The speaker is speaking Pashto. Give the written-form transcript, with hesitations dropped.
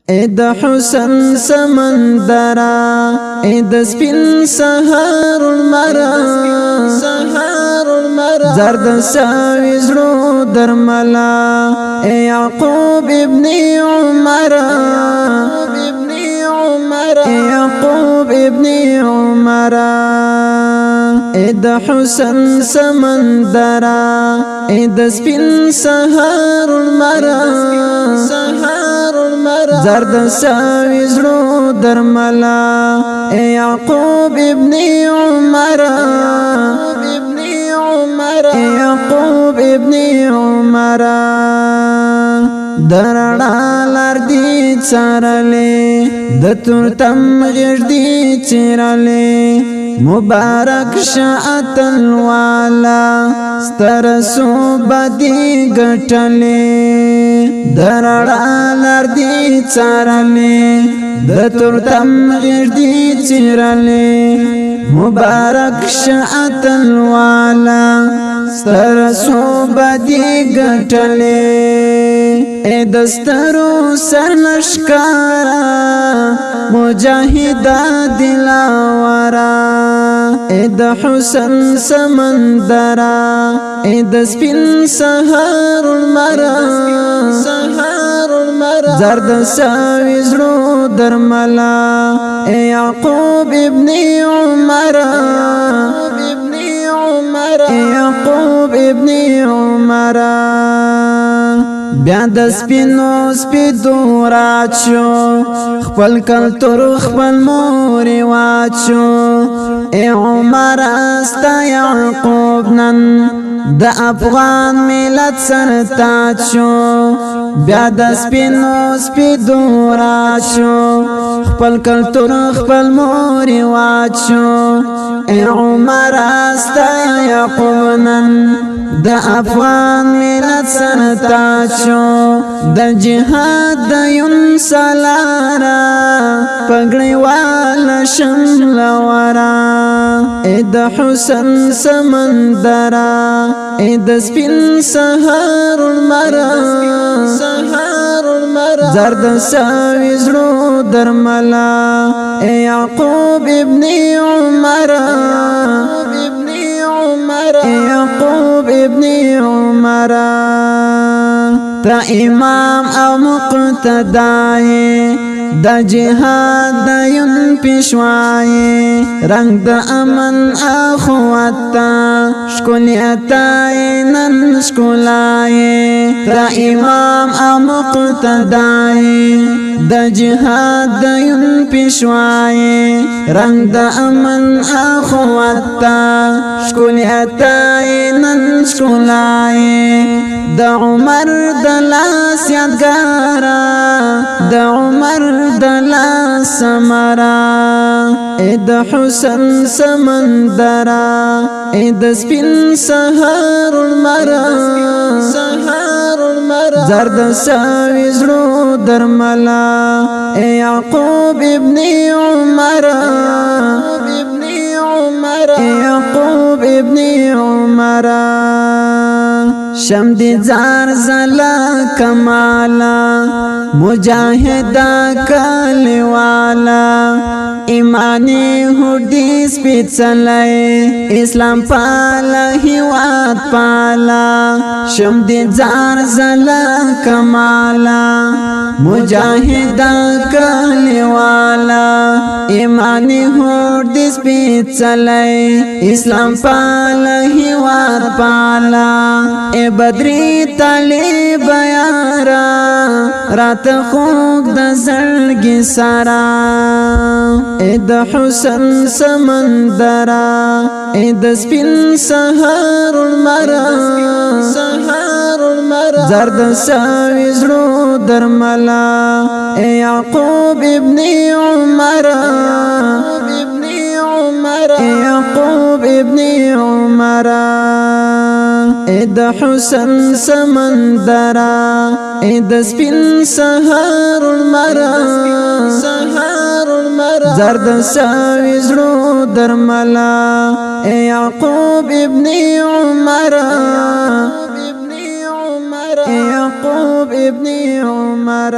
اید حسن سمندرا اید سپین سهار المرا زرد ساوی زرو درملا ای یعقوب ابن عمرا یعقوب ابن عمرا اید حسن سمندرا اید سپین سهار المرا زرد ساوی زرو درملا ای یعقوب ابن عمرا یعقوب ابن عمرا درڑا لردی چارلی دتورتم غردی چیرلی مبارک شاعت الوالا سترسو بدی گٹلی درڑا لردی چارلی دتورتم غردی چیرلی مبارک شاعت الوالا سترسو بدی گٹلی اے دسترو سرنشکارا مجاہدہ دلاورا اے د حسن سمندرا اے د سپین سهار المرا زرد ساوی زرو درملا اے یعقوب ابن عمرا یعقوب ابن عمرا بیا د سپینو سپیدو راچو خپل کلتور خپل مور واچو ای عمر استا یعقوب نن د افغان ملت سر تاچو بیا د سپینو سپیدو راچو خپل کلتور خپل مور واچو ای عمر استا یعقوب نن د افغان ملت سر تاچو د جهاد د یون سالارا پګړی والا شمل ورا اې د حسن سمندرا اې د سپین سهار المرا زرد ساوی زرو درملا اے یعقوب ابن عمرا یعقوب ابن عمرا تا امام او مقتدای دا جهاد دا یون پیشوای رنگ دا امن اخواتا شکولیتای نن شکولای تا امام او مقتدای دا جهاد دا یون پیشوای رنگ دا امن اخواتا شکولیتای نن شکولای دا عمر دلاس یادگارا دا عمر دلاس سمرا اے دا حسن سمندرا اے دا سپین سهار المرا زرد ساوی زرو درملا اے یعقوب ابن عمرا یعقوب ابن عمرا شمد زار زلا کمالا مجاہدہ کالوالا ایمانی حدیث پیچلائے اسلام پالا ہیوات پالا شمد زار زلا کمالا مجاہدہ کالوالا ایمانی حدیث پیچلائے اسلام پالا ہیوات پالا اے بدری طالب یارا رات خوک د زړګي سارا اے د حسن سمندرا اے د سپین سهار المرا زرد ساوی زرو درملا اے یعقوب ابن عمرا یعقوب ابن عمرا اے د حسن سمندرا اے د سپین سهار المرا زرد ساوی زرو درملا اے یعقوب ابن عمرا يعقوب ابن عمر